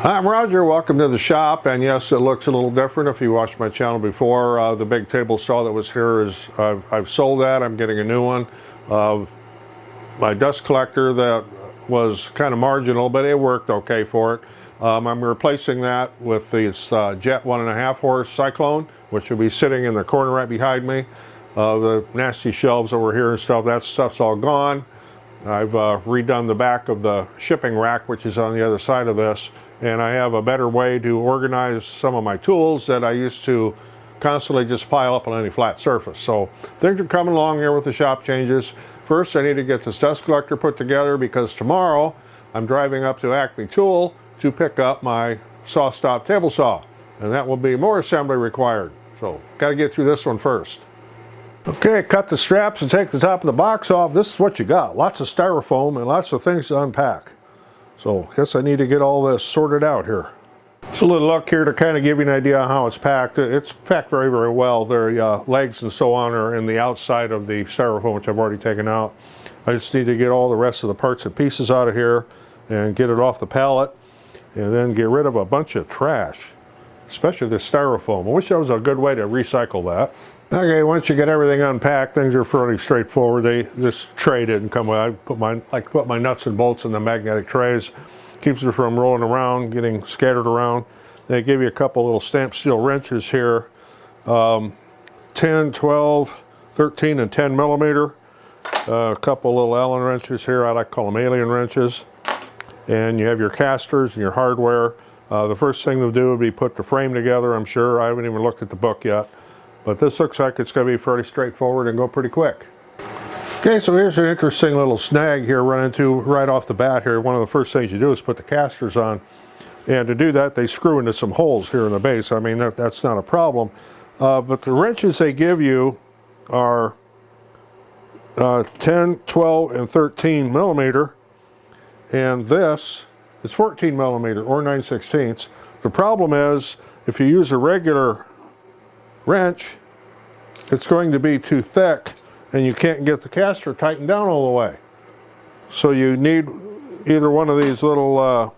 I'm Roger, welcome to the shop, and yes, it looks a little different. If you watched my channel before, the big table saw that was here is, I've sold that, I'm getting a new one. My dust collector that was kind of marginal, but it worked okay for it. I'm replacing that with this Jet 1.5 horse Cyclone, which will be sitting in the corner right behind me. The nasty shelves over here and stuff, that stuff's all gone. I've redone the back of the shipping rack, which is on the other side of this, and I have a better way to organize some of my tools that I used to constantly just pile up on any flat surface. So things are coming along here with the shop changes. First, I need to get this dust collector put together because tomorrow I'm driving up to Acme Tool to pick up my saw stop table saw, and that will be more assembly required. So got to get through this one first. Okay, cut the straps and take the top of the box off. This is what you got. Lots of styrofoam and lots of things to unpack. So I guess I need to get all this sorted out here. Just a little look here to kind of give you an idea on how it's packed. It's packed very, very well. The legs and so on are in the outside of the styrofoam, which I've already taken out. I just need to get all the rest of the parts and pieces out of here and get it off the pallet, and then get rid of a bunch of trash, especially the styrofoam. I wish there was a good way to recycle that. Okay, once you get everything unpacked, things are fairly straightforward. This tray didn't come with. I like to put my nuts and bolts in the magnetic trays. Keeps it from rolling around, getting scattered around. They give you a couple little stamped steel wrenches here, 10, 12, 13, and 10 millimeter. A couple little Allen wrenches here. I like to call them alien wrenches. And you have your casters and your hardware. The first thing they'll do would be put the frame together, I'm sure. I haven't even looked at the book yet. But this looks like it's going to be fairly straightforward and go pretty quick. Okay, so here's an interesting little snag here run into right off the bat here. One of the first things you do is put the casters on. And to do that, they screw into some holes here in the base. I mean, that's not a problem. But the wrenches they give you are 10, 12, and 13 millimeter. And this is 14 millimeter or 9/16. The problem is, if you use a regular wrench, it's going to be too thick and you can't get the caster tightened down all the way. So you need either one of these little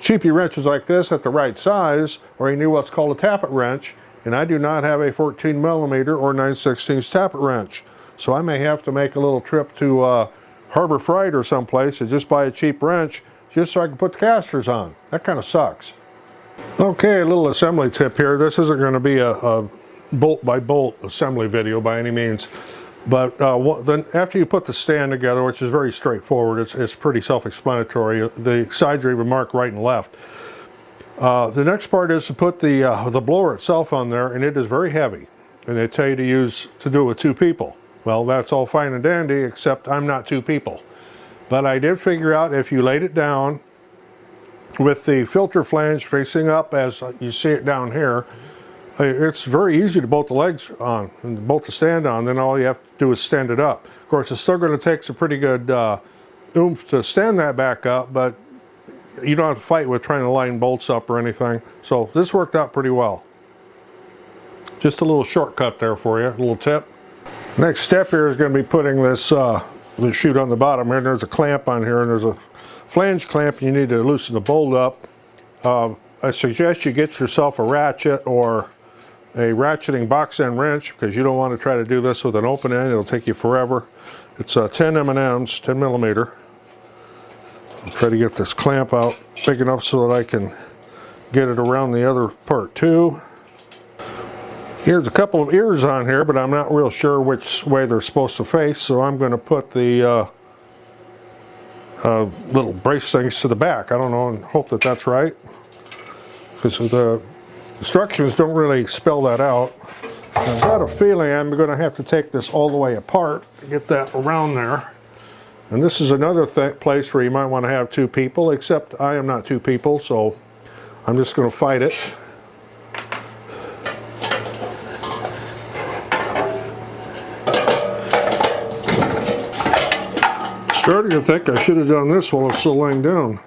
cheapy wrenches like this at the right size, or you need what's called a tappet wrench, and I do not have a 14 millimeter or 9/16 tappet wrench. So I may have to make a little trip to Harbor Freight or someplace and just buy a cheap wrench just so I can put the casters on. That kind of sucks. Okay, a little assembly tip here. This isn't going to be a bolt by bolt assembly video by any means, but then after you put the stand together, which is very straightforward, it's pretty self-explanatory. The sides are even marked right and left. The next part is to put the blower itself on there, and it is very heavy, and they tell you to do it with 2 people. Well, that's all fine and dandy, except I'm not 2 people. But I did figure out if you laid it down with the filter flange facing up as you see it down here, it's very easy to bolt the legs on and bolt the stand on. Then all you have to do is stand it up. Of course, it's still going to take some pretty good oomph to stand that back up, but you don't have to fight with trying to line bolts up or anything. So this worked out pretty well. Just a little shortcut there for you, a little tip. Next step here is going to be putting this the chute on the bottom here. There's a clamp on here, and there's a flange clamp. You need to loosen the bolt up. I suggest you get yourself a ratchet or a ratcheting box end wrench, because you don't want to try to do this with an open end. It'll take you forever. It's 10 M&Ms, 10 millimeter. I'll try to get this clamp out big enough so that I can get it around the other part too. Here's a couple of ears on here, but I'm not real sure which way they're supposed to face, so I'm going to put the little brace things to the back. I don't know, and hope that that's right, because the instructions don't really spell that out. I've got a feeling I'm going to have to take this all the way apart to get that around there. And this is another place where you might want to have 2 people, except I am not 2 people, so I'm just going to fight it. Starting to think I should have done this while I'm still laying down.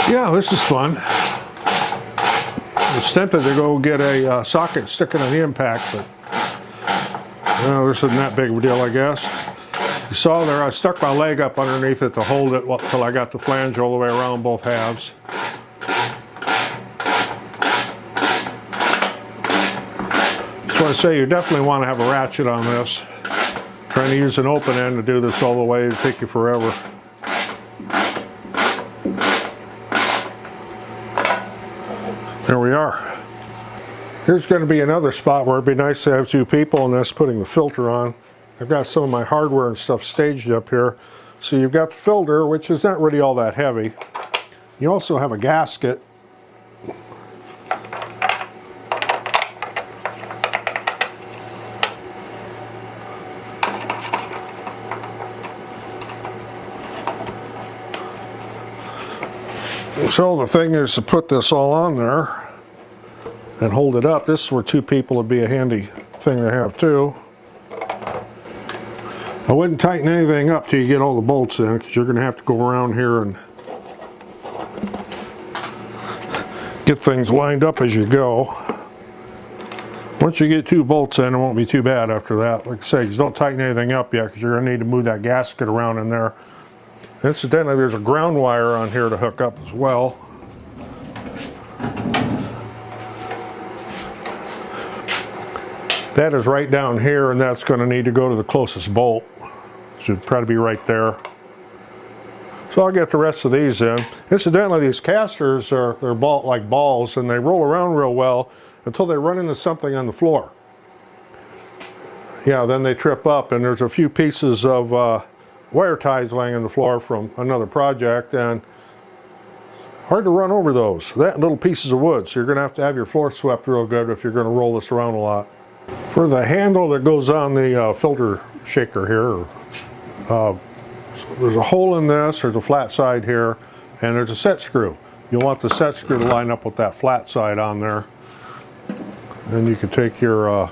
Yeah, this is fun. I was tempted to go get a socket sticking on the impact, but this isn't that big of a deal, I guess. You saw there, I stuck my leg up underneath it to hold it until I got the flange all the way around both halves. So I say you definitely want to have a ratchet on this. Trying to use an open end to do this all the way would take you forever. There we are. Here's going to be another spot where it'd be nice to have two people in this, putting the filter on. I've got some of my hardware and stuff staged up here. So you've got the filter, which is not really all that heavy. You also have a gasket. So the thing is to put this all on there and hold it up. This is where two people would be a handy thing to have too. I wouldn't tighten anything up till you get all the bolts in, because you're going to have to go around here and get things lined up as you go. Once you get two bolts in, it won't be too bad after that. Like I say, just don't tighten anything up yet, because you're going to need to move that gasket around in there. Incidentally, there's a ground wire on here to hook up as well. That is right down here, and that's going to need to go to the closest bolt. Should probably be right there. So I'll get the rest of these in. Incidentally, these casters they're like balls, and they roll around real well until they run into something on the floor. Yeah, then they trip up, and there's a few pieces of wire ties laying on the floor from another project, and hard to run over those. That and little pieces of wood, so you're going to have your floor swept real good if you're going to roll this around a lot. For the handle that goes on the filter shaker here, so there's a hole in this, there's a flat side here, and there's a set screw. You'll want the set screw to line up with that flat side on there. And you can take your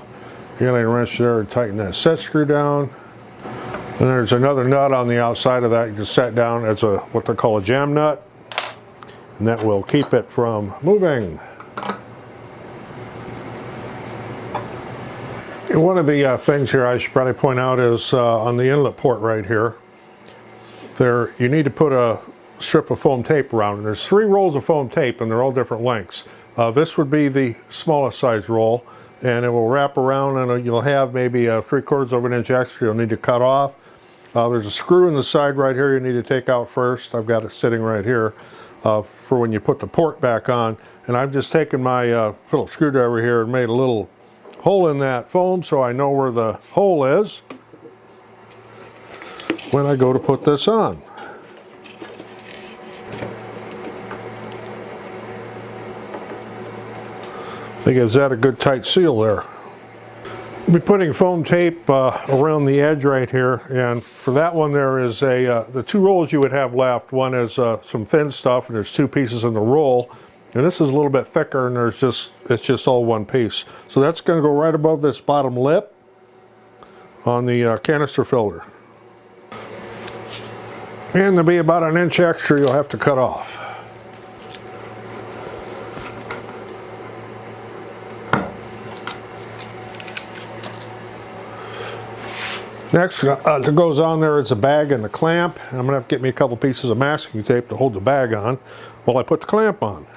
alien wrench there and tighten that set screw down. And there's another nut on the outside of that you can set down as what they call a jam nut, and that will keep it from moving. And one of the things here I should probably point out is on the inlet port right here, you need to put a strip of foam tape around it. There's 3 rolls of foam tape, and they're all different lengths. This would be the smallest size roll, and it will wrap around, and you'll have maybe 3/4 of an inch extra you'll need to cut off. There's a screw in the side right here you need to take out first. I've got it sitting right here for when you put the port back on. And I've just taken my Phillips screwdriver here and made a little hole in that foam so I know where the hole is when I go to put this on. That gives that a good tight seal there. I'll be putting foam tape around the edge right here, and for that one there is the 2 rolls you would have left. One is some thin stuff, and there's 2 pieces in the roll, and this is a little bit thicker, and it's just all one piece. So that's going to go right above this bottom lip on the canister filter. And there'll be about an inch extra you'll have to cut off. Next, that goes on there is a bag and the clamp. I'm going to have to get me a couple pieces of masking tape to hold the bag on while I put the clamp on.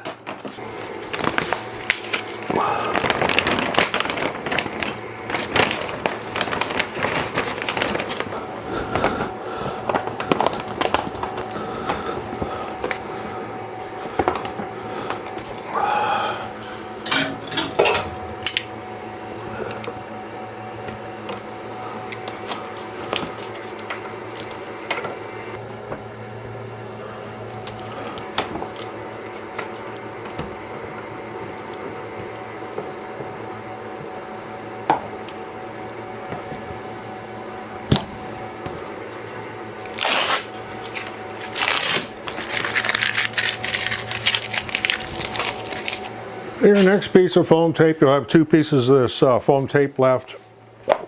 Your next piece of foam tape, you'll have 2 pieces of this foam tape left.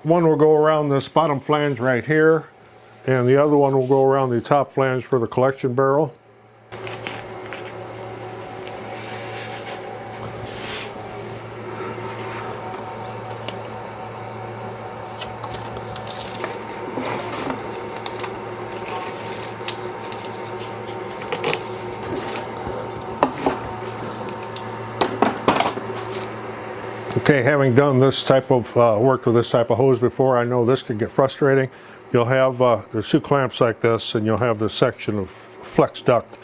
One will go around this bottom flange right here, and the other one will go around the top flange for the collection barrel. Okay, having done this type of worked with this type of hose before, I know this could get frustrating. You'll have there's two clamps like this, and you'll have this section of flex duct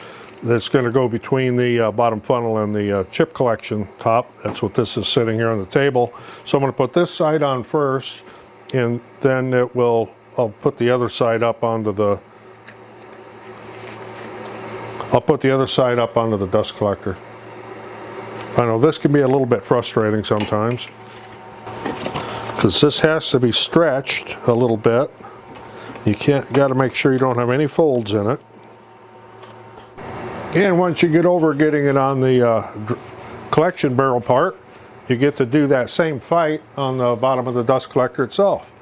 that's going to go between the bottom funnel and the chip collection top. That's what this is sitting here on the table. So I'm going to put this side on first, and then I'll put the other side up onto the dust collector. I know this can be a little bit frustrating sometimes because this has to be stretched a little bit. You got to make sure you don't have any folds in it. And once you get over getting it on the collection barrel part, you get to do that same fight on the bottom of the dust collector itself.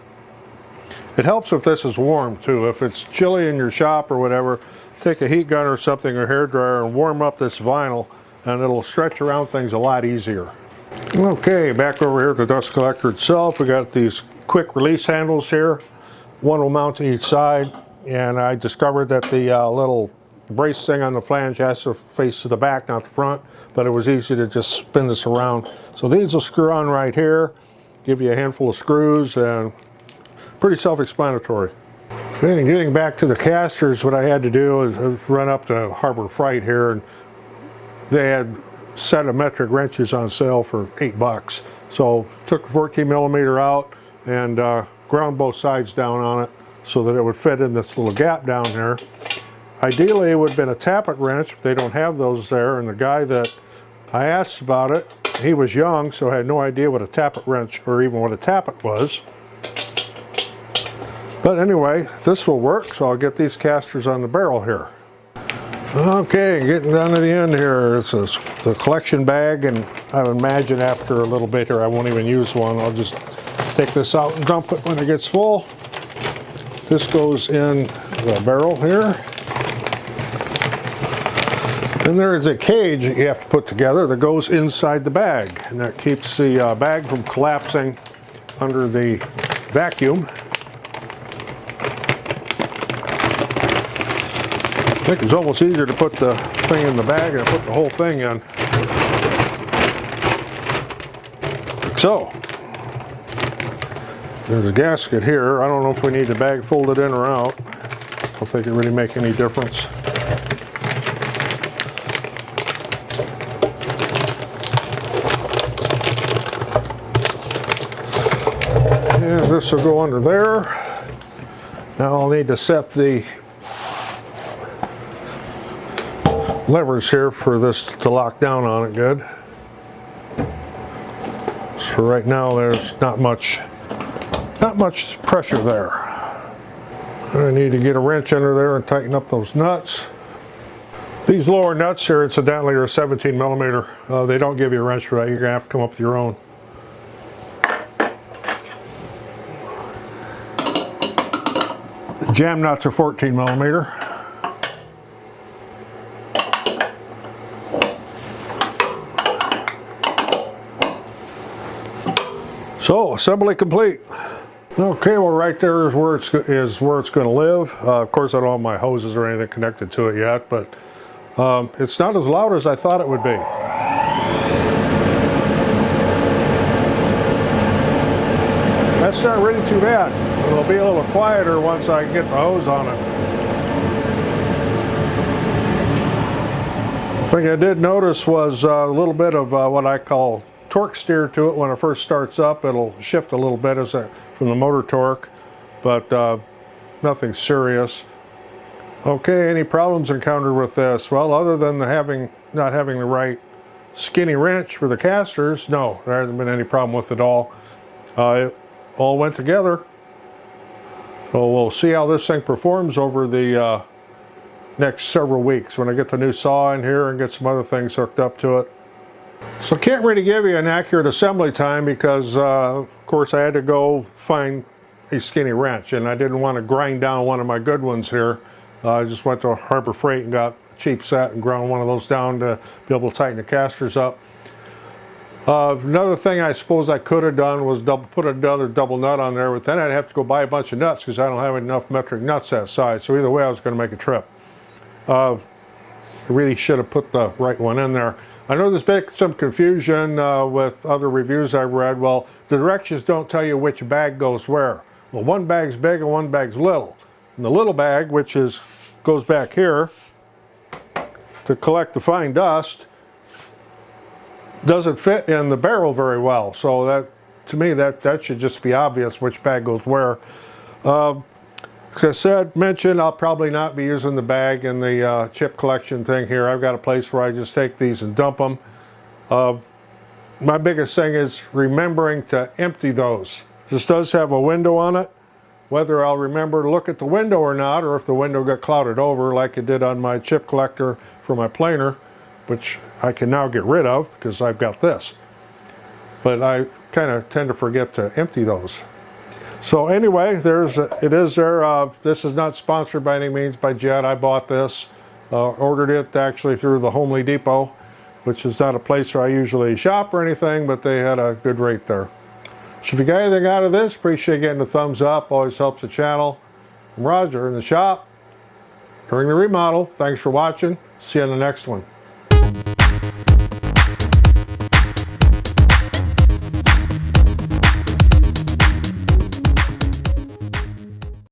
It helps if this is warm too. If it's chilly in your shop or whatever, take a heat gun or something or hair dryer and warm up this vinyl, and it'll stretch around things a lot easier. Okay, back over here at the dust collector itself, we got these quick release handles here. One will mount to each side, and I discovered that the little brace thing on the flange has to face to the back, not the front, but it was easy to just spin this around. So these will screw on right here, give you a handful of screws, and pretty self-explanatory. Then getting back to the casters, what I had to do is run up to Harbor Freight here, and they had a set of metric wrenches on sale for $8. So took the 14 millimeter out and ground both sides down on it so that it would fit in this little gap down here. Ideally it would have been a tappet wrench, but they don't have those there, and the guy that I asked about it, he was young, so I had no idea what a tappet wrench or even what a tappet was. But anyway, this will work, so I'll get these casters on the barrel here. Okay, getting down to the end here. This is the collection bag, and I would imagine after a little bit here I won't even use one. I'll just take this out and dump it when it gets full. This goes in the barrel here. And there is a cage that you have to put together that goes inside the bag, and that keeps the bag from collapsing under the vacuum. I think it's almost easier to put the thing in the bag and put the whole thing in. Like so. There's a gasket here. I don't know if we need the bag folded in or out. I don't think it really makes any difference. And this will go under there. Now I'll need to set the levers here for this to lock down on it good. So for right now there's not much pressure there. I need to get a wrench under there and tighten up those nuts. These lower nuts here incidentally are 17 millimeter. They don't give you a wrench for that. You're gonna have to come up with your own. The jam nuts are 14 millimeter. So, assembly complete. Okay, well right there is where it's going to live. Of course I don't have my hoses or anything connected to it yet, but it's not as loud as I thought it would be. That's not really too bad. It'll be a little quieter once I get the hose on it. The thing I did notice was a little bit of what I call torque steer to it. When it first starts up, it'll shift a little bit from the motor torque, but nothing serious. Okay, any problems encountered with this? Well, other than not having the right skinny wrench for the casters, no, there hasn't been any problem with it all. It all went together. So we'll see how this thing performs over the next several weeks when I get the new saw in here and get some other things hooked up to it. So can't really give you an accurate assembly time because of course I had to go find a skinny wrench, and I didn't want to grind down one of my good ones here. I just went to Harbor Freight and got a cheap set and ground one of those down to be able to tighten the casters up. Another thing I suppose I could have done was put another double nut on there, but then I'd have to go buy a bunch of nuts because I don't have enough metric nuts that size. So either way I was going to make a trip. I really should have put the right one in there. I know there's been some confusion with other reviews I've read. Well, the directions don't tell you which bag goes where. Well, one bag's big and one bag's little. And the little bag, which goes back here to collect the fine dust, doesn't fit in the barrel very well. So that, to me, that should just be obvious which bag goes where. As I mentioned, I'll probably not be using the bag in the chip collection thing here. I've got a place where I just take these and dump them. My biggest thing is remembering to empty those. This does have a window on it. Whether I'll remember to look at the window or not, or if the window got clouded over like it did on my chip collector for my planer, which I can now get rid of because I've got this. But I kind of tend to forget to empty those. So anyway, it is there. This is not sponsored by any means by Jet. I bought this, ordered it actually through the Homely Depot, which is not a place where I usually shop or anything, but they had a good rate there. So if you got anything out of this, appreciate getting a thumbs up. Always helps the channel. I'm Roger in the shop during the remodel. Thanks for watching. See you on the next one.